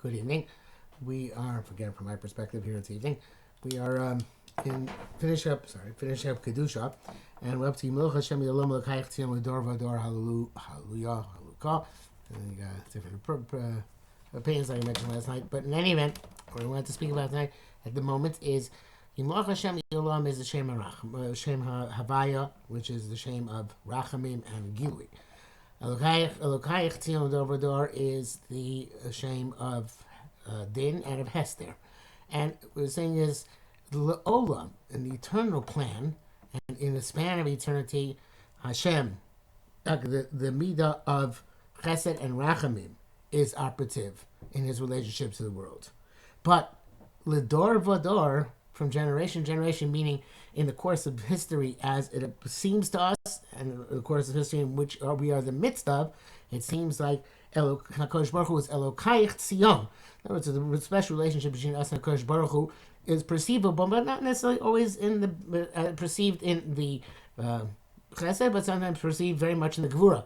Good evening. We are, again from my perspective here this evening, we are finish up Kedushah, and we're up to Yimloch Hashem Yolom L'Kayich Tzion L'Dor V'Dor Hallelujah Hallelujah. And you got different opinions like I mentioned last night, but in any event, what I wanted to speak about tonight at the moment is Yimloch Hashem Yolom is the Shem Havaya, which is the Shem of Rachamim and Gilui. Elokayich Tzion L'Dor V'Dor is the shame of Din and of Hester. And what we're saying is the Olam, in the eternal plan, and in the span of eternity, Hashem, the midah of Chesed and Rachamim, is operative in his relationship to the world. But L'Dor V'Dor, from generation to generation, meaning in the course of history as it seems to us, and in the course of history in which we are the midst of, it seems like Kadosh Baruch Hu is Elokayich Tzion. In other words, the special relationship between us and Kadosh Baruch Hu is perceivable, but not necessarily always in the perceived in the Chesed, but sometimes perceived very much in the Gevura.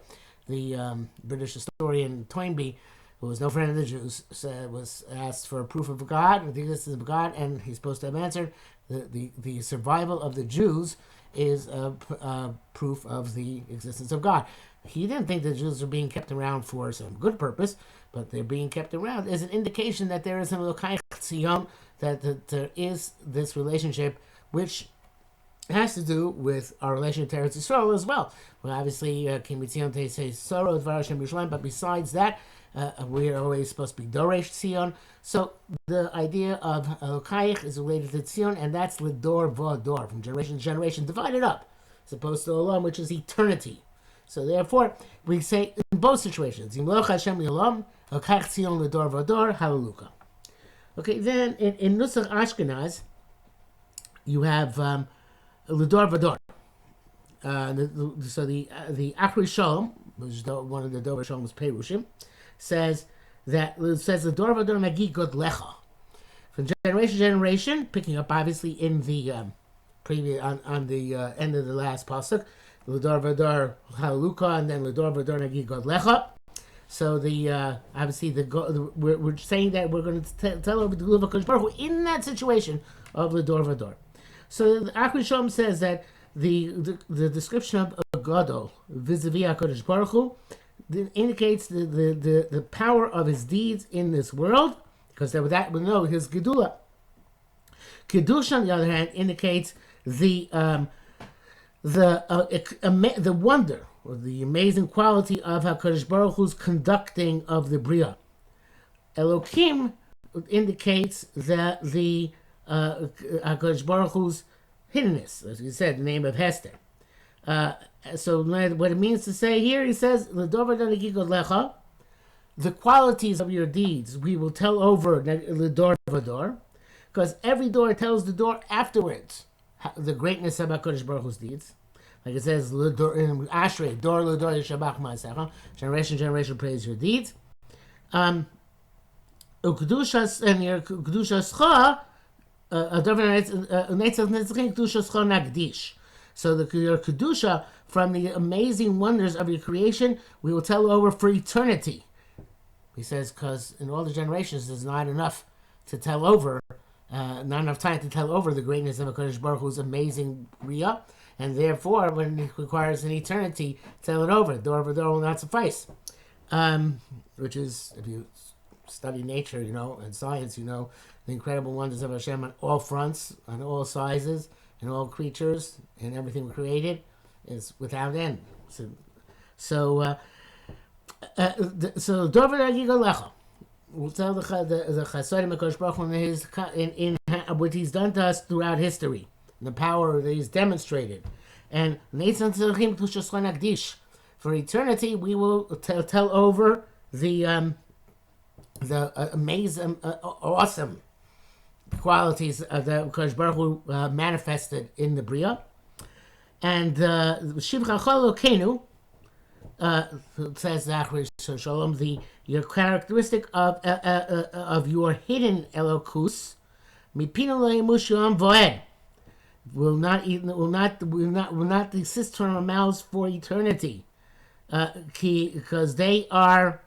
The British historian Toynbee, who was no friend of the Jews, was asked for a proof of God, the existence of God, and he's supposed to have answered, the survival of the Jews is a proof of the existence of God. He didn't think the Jews were being kept around for some good purpose, but they're being kept around as an indication that there is an Elokayich Tzion, that there is this relationship which has to do with our relationship to Eretz Yisrael as well. Well, obviously, Kim Mitzion Te say Sorrow Dvar Hashem Yerushalayim, but besides that, we are always supposed to be Doresh Tzion. So the idea of Elokayich is related to Tzion, and that's L'Dor V'Dor, from generation to generation, divided up, as opposed to Olam, which is eternity. So therefore, we say in both situations, Yimloch Hashem Yolam, Elokayich Tzion L'Dor V'Dor, Hallelujah. Okay, then in Nusach Ashkenaz, you have L'Dor V'Dor. So the Achri Shalom, which is one of the Dover Shalom's Perushim, says L'Dor V'Dor Nagi God Lecha. From generation to generation, picking up obviously in the previous on the end of the last pasuk, L'Dor V'Dor Hallelujah, and then L'Dor V'Dor Nagi God Lecha. So obviously we're saying that we're going to tell over the Gula of Kadosh Baruch Hu in that situation of L'Dor V'Dor. So the Achri Shalom says that the description of a Gadol vis-a-vis HaKadosh Baruch Hu indicates the power of his deeds in this world, because that we know his Gedulah. Kedushah, on the other hand, indicates the wonder or the amazing quality of HaKadosh Baruch Hu's conducting of the Bria. Elokim indicates that the HaKadosh Baruch Hu's hiddenness, as you said, the name of Hester. So what it means to say here, he says, the qualities of your deeds we will tell over L'Dor V'Dor, because every door tells the door afterwards the greatness of HaKadosh Baruch Hu's deeds. Like it says in Ashrei, Dor L'Dor Yishabach Ma'asecha, generation to generation praise your deeds. Kedushah and your Kedushah so your Kedusha, from the amazing wonders of your creation, we will tell over for eternity. He says, because in all the generations, there's not enough to tell over, not enough time to tell over the greatness of HaKadosh Baruch Hu's amazing Riyah, and therefore, when it requires an eternity, tell it over. Dor V'Dor will not suffice. Which is, if you study nature, and science, the incredible wonders of Hashem on all fronts, on all sizes, and all creatures, and everything created is without end. So Dor V'Dor Yigal Lecha. We'll tell the Chasodim HaKadosh Baruch Hu in what he's done to us throughout history, the power that he's demonstrated. And for eternity, we will tell over the amazing, awesome qualities of the Kadosh Baruch Hu manifested in the Bria. And Shivcha Cholokenu says Achri Shalom, your characteristic of your hidden Elokus, Mipinu Le'emusham Voed, will not desist from our mouths for eternity, because they are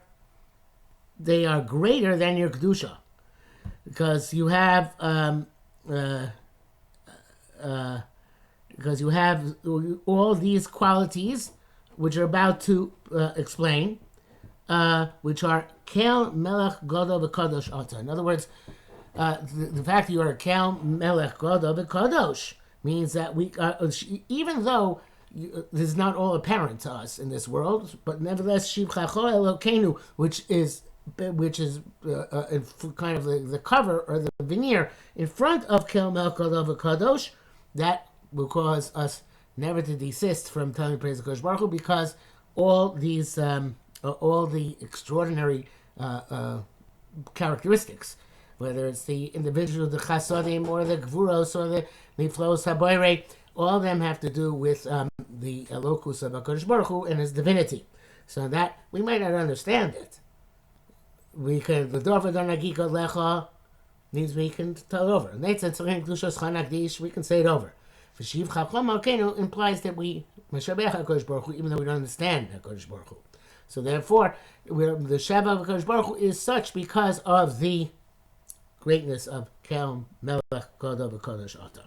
they are greater than your Kedushah. Because you have all these qualities which are about to explain, which are Kel Melech Gadol v'Kadosh Atah. In other words, the fact that you are Kel Melech Gadol v'Kadosh means that we, even though this is not all apparent to us in this world, but nevertheless, Shivchacho Elokeinu, which is kind of the cover or the veneer in front of Kel Melech Gadol v'Kadosh, that will cause us never to desist from telling praise to Kadosh Baruch Hu, because all the extraordinary characteristics, whether it's the individual, the chasodim, or the gvuros, or the niflos haboire, all of them have to do with the elokus of HaKadosh Baruch Hu and his divinity. So that, we might not understand it. We can, the Dor V'Dor Lecha means we can tell it over. We can say it over. V'Shiv Chacham Malkeinu implies that we Meshabech HaKadosh Baruch Hu, even though we don't understand HaKadosh Baruch Hu. So therefore, the Sheva of HaKadosh Baruch Hu is such because of the greatness of Kel Melech Gadol v'Kadosh Atah.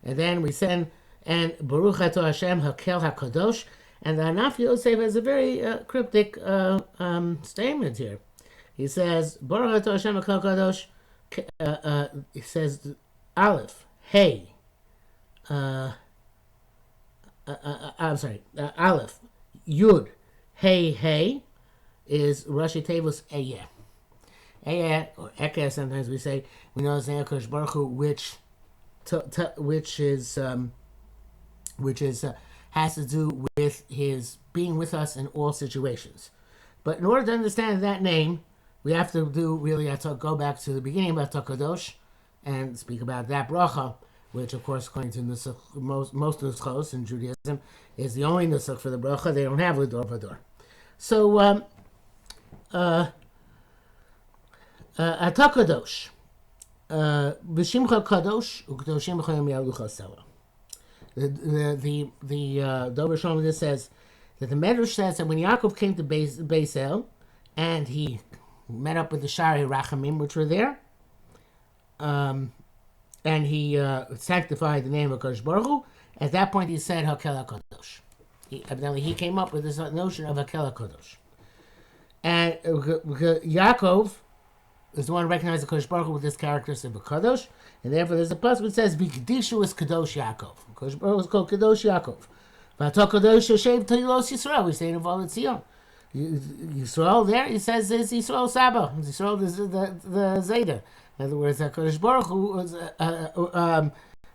And then we send, and Baruch Atah Hashem HaKel HaKadosh, and the Hanafi Yosef has a very cryptic statement here. He says, Baruch Atah Hashem HaKel HaKadosh, he says, Aleph, Hey, Aleph, Yud, Hey, Hey, is Rashi Tevos Eyeh. Eyeh, or Ekeh, sometimes we say, we know it's the HaKadosh Baruch Hu, which has to do with his being with us in all situations. But in order to understand that name, we have to go back to the beginning about Kadosh and speak about that bracha, which of course, according to Nusach, most Nuschos in Judaism, is the only Nusach for the bracha. They don't have L'dor V'dor. So, Atah Kadosh. V'shimcha Kadosh u'Kedoshim b'chayim yalucha sela. The Dover Shlomo says that the Medrash says that when Yaakov came to Beis El and he met up with the Shari Rachamim, which were there, and he sanctified the name of Kadosh Baruch Hu, at that point he said Hakel HaKadosh. Evidently he came up with this notion of Hakel HaKadosh. And Yaakov is the one who recognized the Kadosh Baruch Hu with this characteristic of Kadosh, and therefore there's a pasuk that says V'Kedishu is Kadosh Yaakov. Kadosh Baruch Hu is called Kadosh Yaakov. V'Atah Kadosh Yoshev Teilos Yisrael. We say in Volet Zion. Yisrael there, he says, is Yisrael Saba. Yisrael is the Zayda. In other words, Kadosh Baruch Hu is,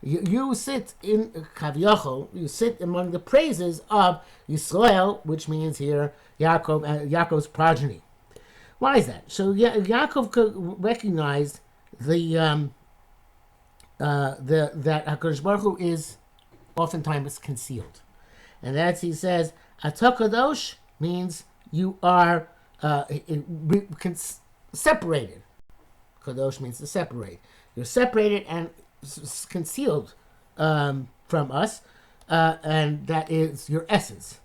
you sit in Kaviyachol, you sit among the praises of Yisrael, which means here Yaakov's progeny. Why is that? So Yaakov recognized that HaKadosh Baruch Hu is oftentimes concealed, and that's, he says, Atah Kadosh means you are separated. Kadosh means to separate. You're separated and concealed from us, and that is your essence.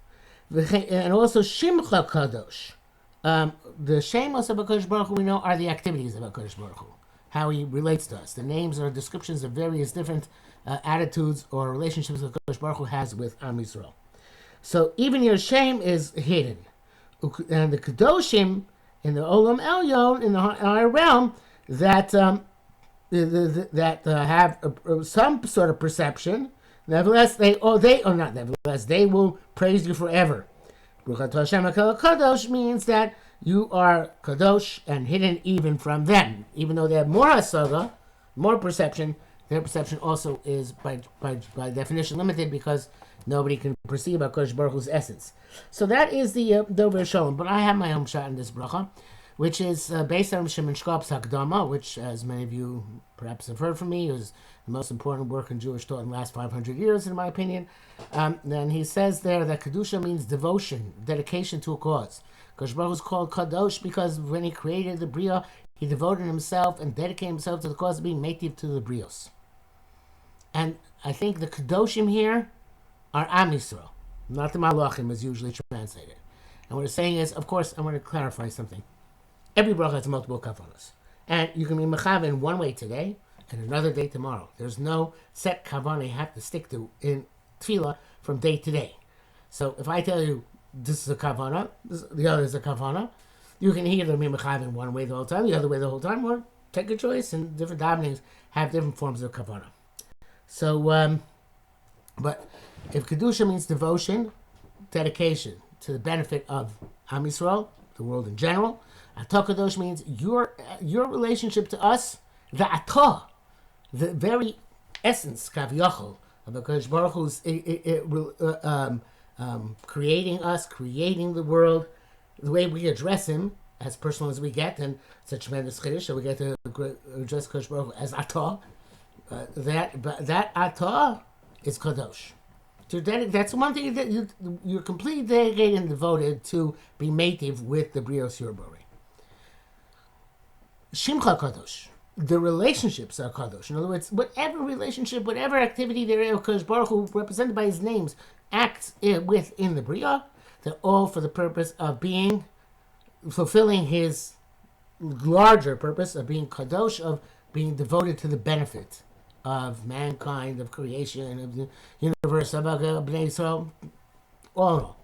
And also Shimcha Kadosh. The Shemos of HaKadosh Baruch Hu we know are the activities of HaKadosh Baruch Hu, how he relates to us. The names are descriptions of various different attitudes or relationships that HaKadosh Baruch Hu has with Am Yisrael. So even your shame is hidden. And the Kedoshim in the Olam Elyon, in our realm, that have some sort of perception, nevertheless they will praise you forever. Baruch Atah Hashem HaKel HaKadosh means that you are Kadosh and hidden even from them. Even though they have more hasaga, more perception, their perception also is by definition limited, because nobody can perceive HaKadosh Baruch Hu's essence. So that is the Dover Shalom. But I have my own shot in this bracha, which is based on Shimon Shkop's Hakdama, which, as many of you perhaps have heard from me, is the most important work in Jewish thought in the last 500 years, in my opinion. And he says there that Kedushah means devotion, dedication to a cause. Kadosh Baruch Hu is called Kadosh because when he created the Bria, he devoted himself and dedicated himself to the cause of being native to the Brios. And I think the Kedoshim here are Am Yisrael, not the Malachim as usually translated. And what it's saying is, of course, I want to clarify something. Every bracha has multiple kavanas. And you can be mechav in one way today and another day tomorrow. There's no set kavana you have to stick to in tefillah from day to day. So if I tell you this is a kavana, the other is a kavana, you can either be mechav in one way the whole time, the other way the whole time, or take a choice, and different davenings have different forms of kavana. So, but if Kedushah means devotion, dedication to the benefit of Am Yisrael, the world in general, Atah Kadosh means your relationship to us, the Atah, the very essence, Kaviyachol, of the Kadosh Baruch Hu's creating us, creating the world, the way we address Him, as personal as we get, and it's a tremendous chiddush that we get to address Kadosh Baruch Hu as Atah. That Atah is Kadosh. That's one thing that you're completely dedicated and devoted to be native with the Brios Yorborei. Shimcha Kadosh. The relationships are Kadosh. In other words, whatever relationship, whatever activity there is, Kadosh Baruch Hu, represented by His names, acts within the Bria, they're all for the purpose of fulfilling His larger purpose of being Kadosh, of being devoted to the benefit of mankind, of creation, of the universe, of Bnei Yisrael, all in all.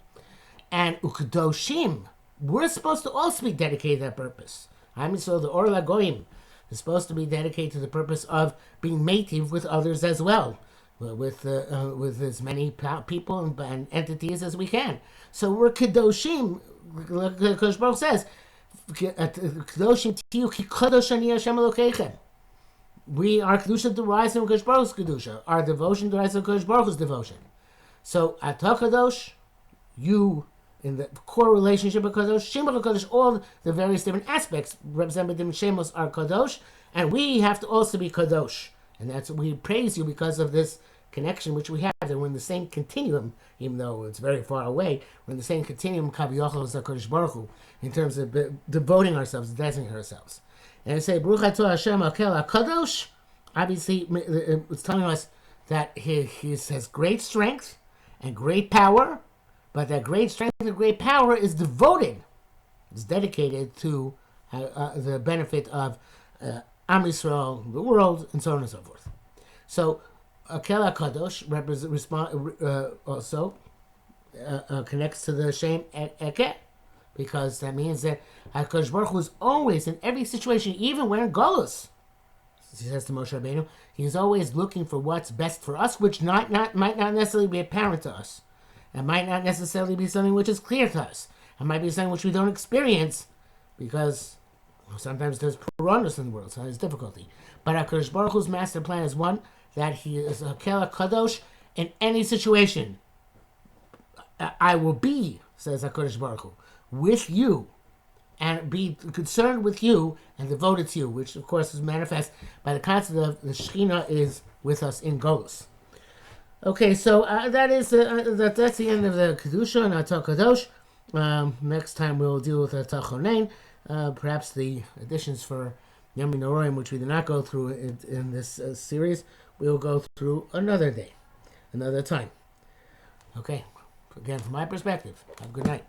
And Ukadoshim, we're supposed to also be dedicated to that purpose. Am Yisrael, the Or LaGoyim, is supposed to be dedicated to the purpose of being native with others as well, with as many people and entities as we can. So we're Kedoshim, like Kadosh Baruch says, Kedoshim tiyu ki kadosh ani Hashem Elokeichem. We, our Kedusha derives from Kadosh Baruch Hu's Kedusha. Our devotion derives from Kadosh Baruch Hu's devotion. So, Atah Kadosh, you, in the core relationship with Kadosh, Shemach Kadosh, all the various different aspects represented by different Shemos are Kadosh, and we have to also be Kadosh. And that's we praise you because of this connection which we have, that we're in the same continuum, even though it's very far away, we're in the same continuum, Kaviyachol as Kadosh Baruch Hu, in terms of devoting ourselves, designating ourselves. And say, Baruch Atah Hashem Akel HaKadosh, obviously it's telling us that he has great strength and great power, but that great strength and great power is devoted, is dedicated to the benefit of Am Yisrael, the world, and so on and so forth. So, Akel HaKadosh also connects to the Shem Eke, because that means that HaKadosh Baruch Hu is always, in every situation, even when Golus, he says to Moshe Rabbeinu, he's always looking for what's best for us, which might not necessarily be apparent to us. It might not necessarily be something which is clear to us. It might be something which we don't experience, because sometimes there's piranhas in the world, so there's difficulty. But HaKadosh Baruch Hu's master plan is one that He is Hakel HaKadosh in any situation. I will be, says HaKadosh Baruch Hu, with you, and be concerned with you and devoted to you, which of course is manifest by the concept of the Shekhinah is with us in Golus. Okay, so that's the end of the Kedushah and Atah Kadosh. Next time we'll deal with Atah Chonein, perhaps the additions for Yamin Noroim, which we did not go through in this series, we'll go through another day, another time. Okay, again, from my perspective, have a good night.